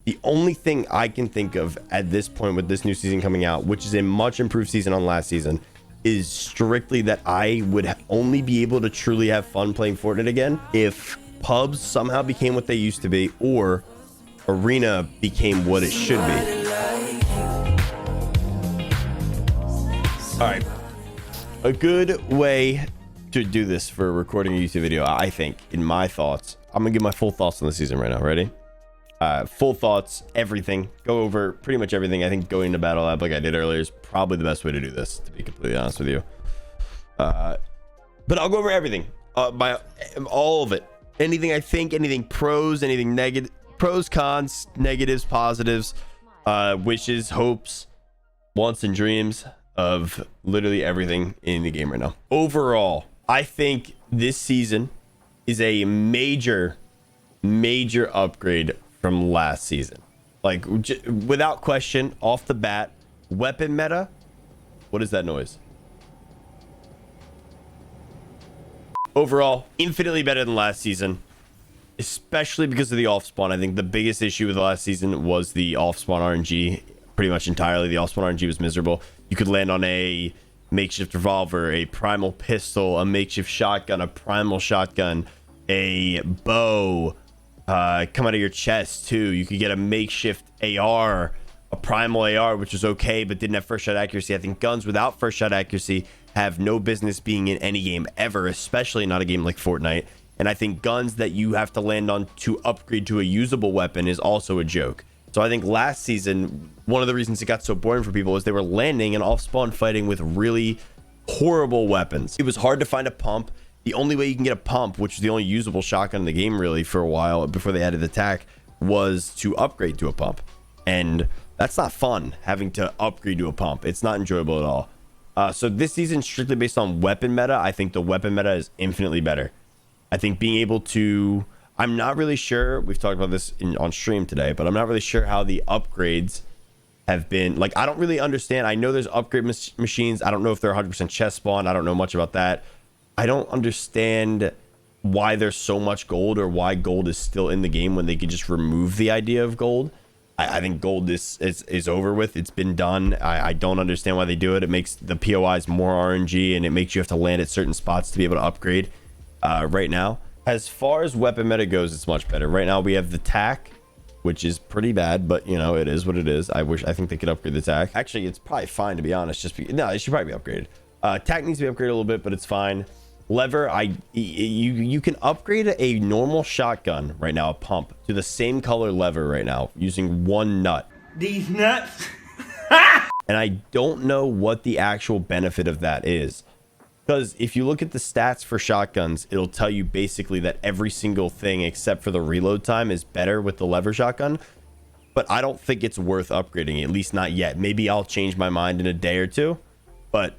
The only thing I can think of at this point with this new season coming out, which is a much improved season on last season, is strictly that I would only be able to truly have fun playing Fortnite again if pubs somehow became what they used to be, or arena became what it should be. All right, a good way to do this for recording a YouTube video, I think, in my thoughts, I'm gonna give my full thoughts on the season right now. Ready? Full thoughts, everything, go over pretty much everything. I think going to battle lab like I did earlier is probably the best way to do this, to be completely honest with you. But I'll go over everything, all of it, anything I think, anything pros, anything negative, pros, cons, negatives, positives, wishes, hopes, wants, and dreams of literally everything in the game right now. Overall, I think this season is a major upgrade from last season. Like, without question, off the bat, weapon meta. What is that noise? Overall, infinitely better than last season, especially because of the off spawn. I think the biggest issue with the last season was the off spawn RNG. Pretty much entirely, the off spawn RNG was miserable. You could land on a makeshift revolver, a primal pistol, a makeshift shotgun, a primal shotgun, a bow, come out of your chest too. You could get a makeshift AR, a primal AR, which was okay but didn't have first shot accuracy. I think guns without first shot accuracy have no business being in any game ever, especially not a game like Fortnite. And I think guns that you have to land on to upgrade to a usable weapon is also a joke. So I think last season, one of the reasons it got so boring for people is they were landing and off spawn fighting with really horrible weapons. It was hard to find a pump. The only way you can get a pump, which is the only usable shotgun in the game really for a while before they added attack, was to upgrade to a pump. And that's not fun, having to upgrade to a pump. It's not enjoyable at all. So this season, strictly based on weapon meta, I think the weapon meta is infinitely better. I think being able to... I'm not really sure, we've talked about this on stream today, but I'm not really sure how the upgrades have been. Like, I don't really understand. I know there's upgrade machines. I don't know if they're 100% chest spawn. I don't know much about that. I don't understand why there's so much gold, or why gold is still in the game when they could just remove the idea of gold. I think gold is over with. It's been done. I don't understand why they do it. It makes the POIs more RNG, and it makes you have to land at certain spots to be able to upgrade right now. As far as weapon meta goes, it's much better. Right now we have the tac, which is pretty bad, but you know, it is what it is. I think they could upgrade the tac. Actually, it's probably fine, to be honest. No, it should probably be upgraded. Tac needs to be upgraded a little bit, but it's fine. Lever, you can upgrade a normal shotgun right now, a pump, to the same color lever right now using one nut. These nuts. And I don't know what the actual benefit of that is. Because if you look at the stats for shotguns, it'll tell you basically that every single thing except for the reload time is better with the lever shotgun. But I don't think it's worth upgrading, at least not yet. Maybe I'll change my mind in a day or two. But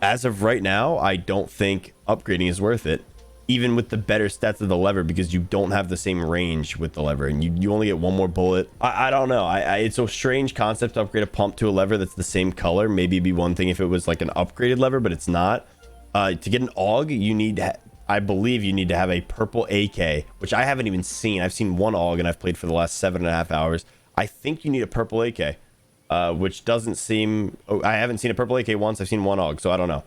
as of right now, I don't think upgrading is worth it. Even with the better stats of the lever, because you don't have the same range with the lever. And you only get one more bullet. I don't know. It's a strange concept to upgrade a pump to a lever that's the same color. Maybe it'd be one thing if it was like an upgraded lever, but it's not. To get an AUG, I believe you need to have a purple AK, which I haven't even seen. I've seen one AUG and I've played for the last 7.5 hours. I think you need a purple AK, which doesn't seem... Oh, I haven't seen a purple AK once. I've seen one AUG, so I don't know.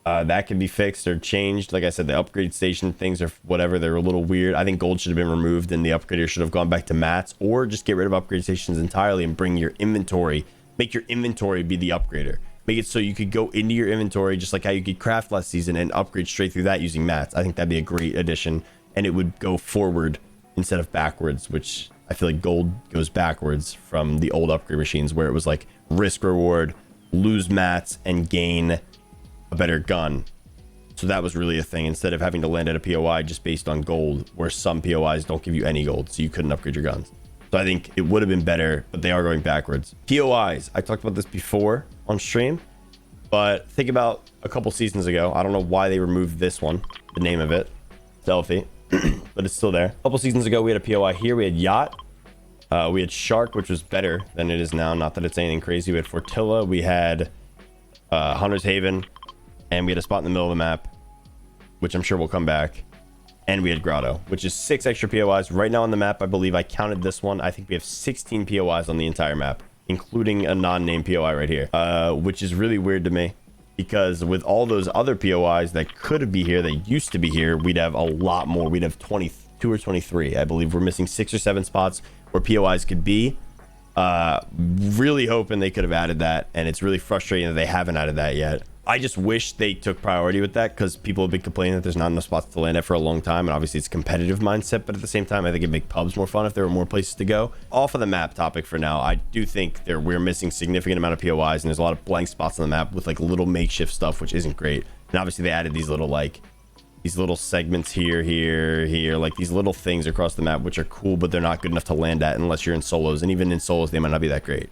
That can be fixed or changed. Like I said, the upgrade station things or whatever, they're a little weird. I think gold should have been removed and the upgrader should have gone back to mats, or just get rid of upgrade stations entirely and bring your inventory, make your inventory be the upgrader. Make it so you could go into your inventory just like how you could craft last season and upgrade straight through that using mats. I think that'd be a great addition, and it would go forward instead of backwards, which I feel like gold goes backwards from the old upgrade machines where it was like risk reward, lose mats, and gain a better gun. So that was really a thing, instead of having to land at a POI just based on gold, where some POIs don't give you any gold, so you couldn't upgrade your guns. So I think it would have been better, but they are going backwards. POIs, I talked about this before on stream, but think about a couple seasons ago. I don't know why they removed this one, the name of it, Selfie, but it's still there. A couple seasons ago, we had a POI here. We had Yacht. We had Shark, which was better than it is now. Not that it's anything crazy. We had Fortilla. We had Hunter's Haven. And we had a spot in the middle of the map, which I'm sure will come back. and we had Grotto, which is 6 extra POIs. Right now on the map, I believe I counted this one. I think we have 16 POIs on the entire map, including a non-named POI right here, which is really weird to me. Because with all those other POIs that could be here, that used to be here, we'd have a lot more. We'd have 22 or 23. I believe we're missing 6 or 7 spots where POIs could be. Really hoping they could have added that, and it's really frustrating that they haven't added that yet. I just wish they took priority with that, because people have been complaining that there's not enough spots to land at for a long time, and obviously it's a competitive mindset, but at the same time I think it'd make pubs more fun if there were more places to go. Off of the map topic for now, I do think we're missing significant amount of POIs, and there's a lot of blank spots on the map with like little makeshift stuff, which isn't great. And obviously they added these little segments here, like these little things across the map, which are cool, but they're not good enough to land at unless you're in solos, and even in solos they might not be that great.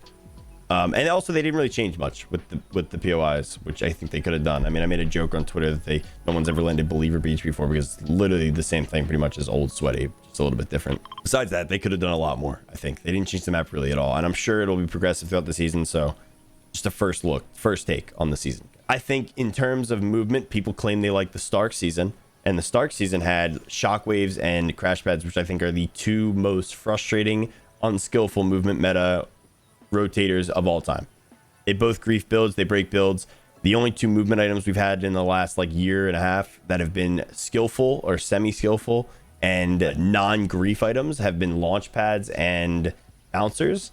And also they didn't really change much with the POIs, which I think they could have done. I mean, I made a joke on Twitter that no one's ever landed Believer Beach before, because it's literally the same thing pretty much as Old Sweaty, just a little bit different. Besides that, they could have done a lot more. I think they didn't change the map really at all, and I'm sure it'll be progressive throughout the season. So just a first take on the season. I think in terms of movement, people claim they like the Stark season. And the Stark season had shockwaves and crash pads, which I think are the 2 most frustrating, unskillful movement meta rotators of all time. They both grief builds, they break builds. The only 2 movement items we've had in the last like year and a half that have been skillful or semi-skillful and non-grief items have been launch pads and bouncers.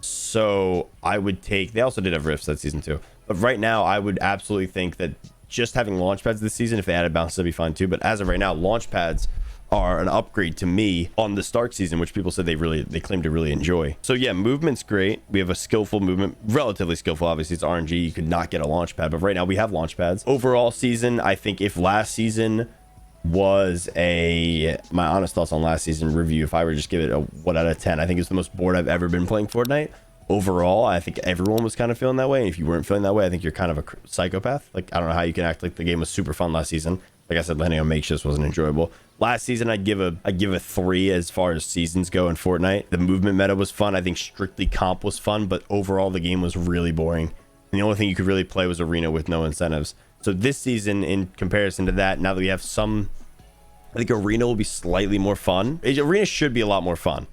So I would take, they also did have rifts that season too. But right now I would absolutely think that just having launch pads this season, if they added bounces, that'd be fine too. But as of right now, launch pads are an upgrade to me on the Stark season, which people said they claim to really enjoy. So yeah, movement's great. We have a skillful movement, relatively skillful. Obviously it's RNG, you could not get a launch pad, but right now we have launch pads. Overall season, I think if last season was my honest thoughts on last season review, if I were to just give it a 1 out of 10, I think it's the most bored I've ever been playing Fortnite. Overall, I think everyone was kind of feeling that way. And if you weren't feeling that way, I think you're kind of a psychopath. Like, I don't know how you can act like the game was super fun last season. Like I said, landing on makeshifts wasn't enjoyable. Last season, I'd give a 3 as far as seasons go in Fortnite. The movement meta was fun. I think strictly comp was fun, but overall the game was really boring. And the only thing you could really play was arena with no incentives. So this season, in comparison to that, now that we have I think arena will be slightly more fun. Arena should be a lot more fun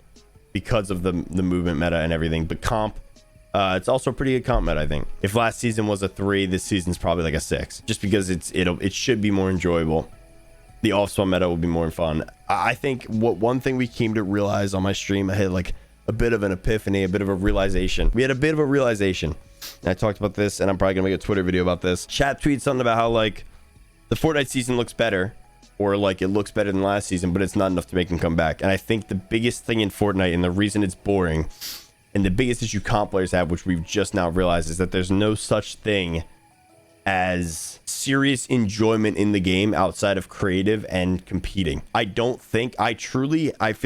because of the movement meta and everything, but comp, it's also a pretty good comp meta. I think if last season was a 3, this season's probably like a 6, just because it should be more enjoyable. The off-spawn meta will be more fun. I think one thing we came to realize on my stream, I had like a bit of an epiphany, a bit of a realization. We had a bit of a realization, and I talked about this, and I'm probably gonna make a Twitter video about this. Chat tweeted something about how like the Fortnite season looks better, or like it looks better than last season, but it's not enough to make him come back. And I think the biggest thing in Fortnite, and the reason it's boring, and the biggest issue comp players have, which we've just now realized, is that there's no such thing as serious enjoyment in the game outside of creative and competing. I feel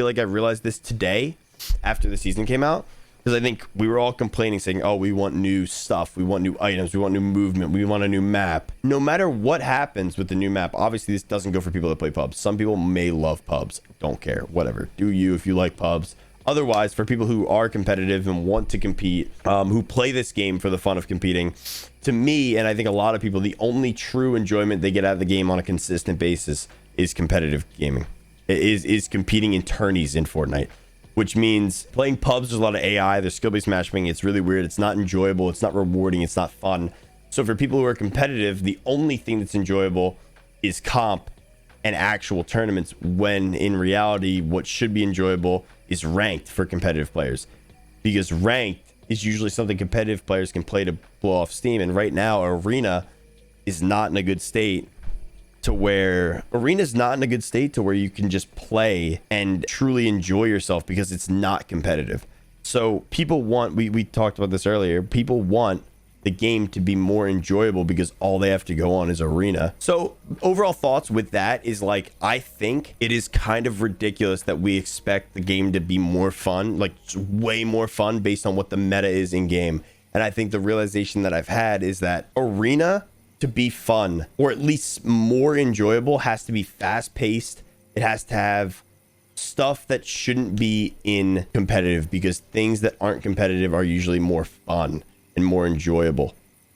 like I realized this today after the season came out, because I think we were all complaining, saying, oh, we want new stuff, we want new items, we want new movement, we want a new map. No matter what happens with the new map, obviously this doesn't go for people that play pubs. Some people may love pubs, don't care, whatever, do you if you like pubs. Otherwise, for people who are competitive and want to compete, who play this game for the fun of competing, to me, and I think a lot of people, the only true enjoyment they get out of the game on a consistent basis is competitive gaming. Is competing in tourneys in Fortnite. Which means playing pubs, there's a lot of AI, there's skill-based matchmaking, it's really weird, it's not enjoyable, it's not rewarding, it's not fun. So for people who are competitive, the only thing that's enjoyable is comp and actual tournaments, when in reality what should be enjoyable is ranked for competitive players, because ranked is usually something competitive players can play to blow off steam. And right now arena is not in a good state to where you can just play and truly enjoy yourself, because it's not competitive. So people want, we talked about this earlier, people want the game to be more enjoyable because all they have to go on is arena. So overall thoughts with that is, like, I think it is kind of ridiculous that we expect the game to be more fun, like way more fun based on what the meta is in game. And I think the realization that I've had is that arena, to be fun or at least more enjoyable, has to be fast paced. It has to have stuff that shouldn't be in competitive, because things that aren't competitive are usually more fun and more enjoyable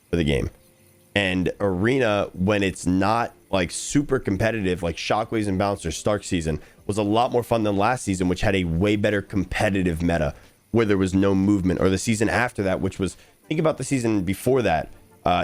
for the game. And arena, when it's not like super competitive, like Shockwaves and Bouncers Stark season was a lot more fun than last season, which had a way better competitive meta where there was no movement, or the season after that, which was, think about the season before that,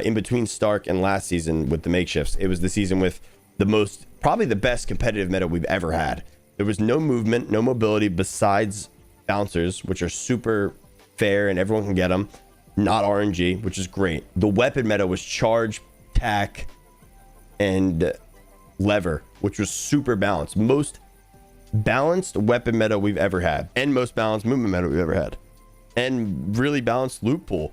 in between Stark and last season with the makeshifts. It was the season with the most, probably the best competitive meta we've ever had. There was no movement, no mobility besides Bouncers, which are super fair and everyone can get them. Not RNG, which is great. The weapon meta was charge, tack, and lever, which was super balanced. Most balanced weapon meta we've ever had, and most balanced movement meta we've ever had, and really balanced loot pool.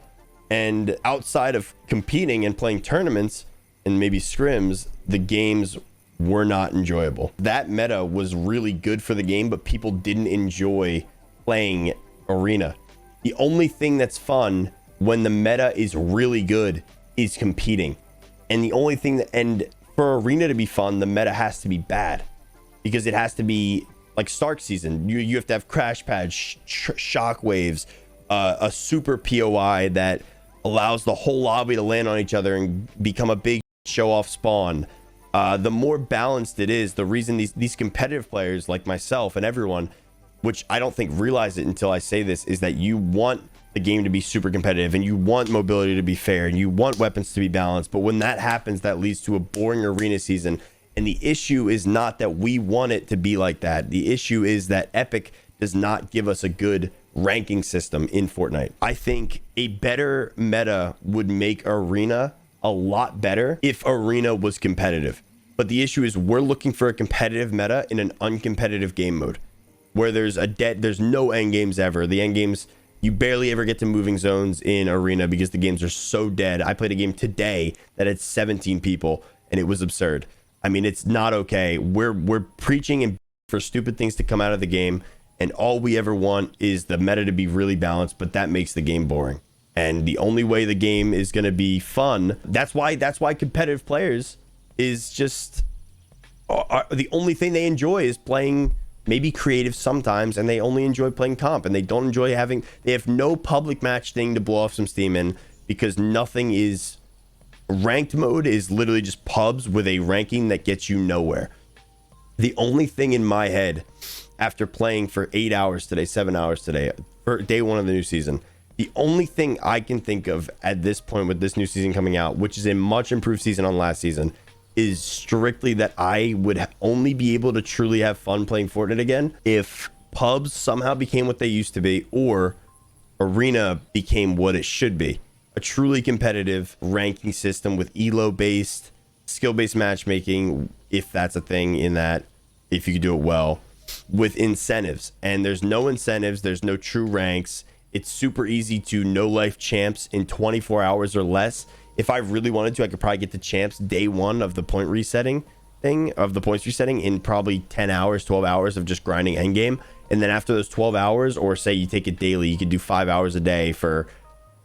And outside of competing and playing tournaments and maybe scrims, the games were not enjoyable. That meta was really good for the game, but people didn't enjoy playing arena. The only thing that's fun when the meta is really good is competing. And the only thing that, and for arena to be fun, the meta has to be bad, because it has to be like Stark season. You have to have crash pads, shockwaves, a super POI that allows the whole lobby to land on each other and become a big show off spawn. The more balanced it is, the reason these competitive players like myself and everyone, which I don't think realize it until I say this, is that you want the game to be super competitive and you want mobility to be fair and you want weapons to be balanced. But when that happens, that leads to a boring arena season. And the issue is not that we want it to be like that. The issue is that Epic does not give us a good ranking system in Fortnite. I think a better meta would make arena a lot better if arena was competitive. But the issue is we're looking for a competitive meta in an uncompetitive game mode where there's no end games ever. The end games, you barely ever get to moving zones in arena because the games are so dead. I played a game today that had 17 people and it was absurd. I mean, it's not okay. We're preaching and for stupid things to come out of the game, and all we ever want is the meta to be really balanced, but that makes the game boring. And the only way the game is going to be fun, that's why competitive players is just the only thing they enjoy is playing maybe creative sometimes, and they only enjoy playing comp, and they don't enjoy they have no public match thing to blow off some steam in, because nothing is ranked mode is literally just pubs with a ranking that gets you nowhere. The only thing in my head after playing for 8 hours today, 7 hours today, for day one of the new season, the only thing I can think of at this point with this new season coming out, which is a much improved season on last season, is strictly that I would only be able to truly have fun playing Fortnite again if pubs somehow became what they used to be, or arena became what it should be. A truly competitive ranking system with elo based, skill based matchmaking, if that's a thing, in that if you could do it well, with incentives. And there's no incentives, there's no true ranks. It's super easy to no life champs in 24 hours or less. If I really wanted to, I could probably get the champs day one of the points resetting in probably 10 hours, 12 hours of just grinding endgame. And then after those 12 hours, or say you take it daily, you could do 5 hours a day for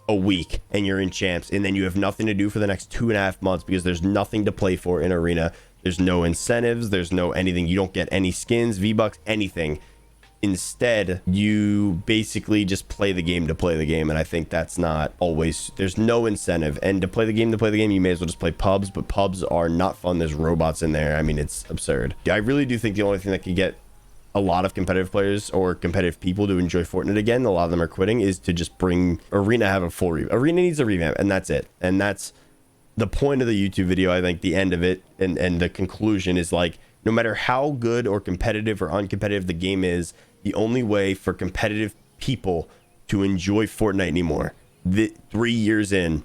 a week and you're in champs. And then you have nothing to do for the next 2.5 months because there's nothing to play for in arena. There's no incentives, there's no anything. You don't get any skins, V-Bucks, anything. Instead, you basically just play the game to play the game. And I think that's not always, there's no incentive. And to play the game, you may as well just play pubs, but pubs are not fun. There's robots in there. I mean, it's absurd. I really do think the only thing that could get a lot of competitive players or competitive people to enjoy Fortnite again, a lot of them are quitting, is to just bring arena, have a full revamp. Arena needs a revamp, and that's it. And that's the point of the YouTube video. I think the end of it and the conclusion is like, no matter how good or competitive or uncompetitive the game is, the only way for competitive people to enjoy Fortnite anymore, 3 years in,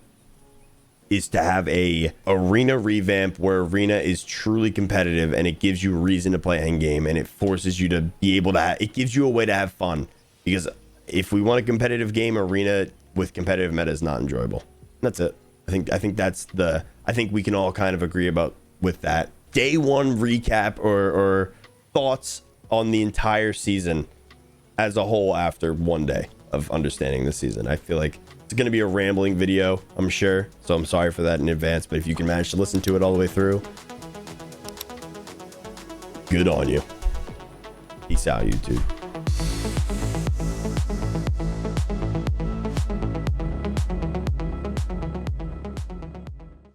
is to have a arena revamp where arena is truly competitive and it gives you a reason to play endgame, and it forces you to be able to it gives you a way to have fun. Because if we want a competitive game, arena with competitive meta is not enjoyable. That's it. I think we can all kind of agree with that. Day one recap or thoughts on the entire season as a whole after one day of understanding the season. I feel like it's going to be a rambling video, I'm sure, so I'm sorry for that in advance, but if you can manage to listen to it all the way through, good on you. Peace out, YouTube.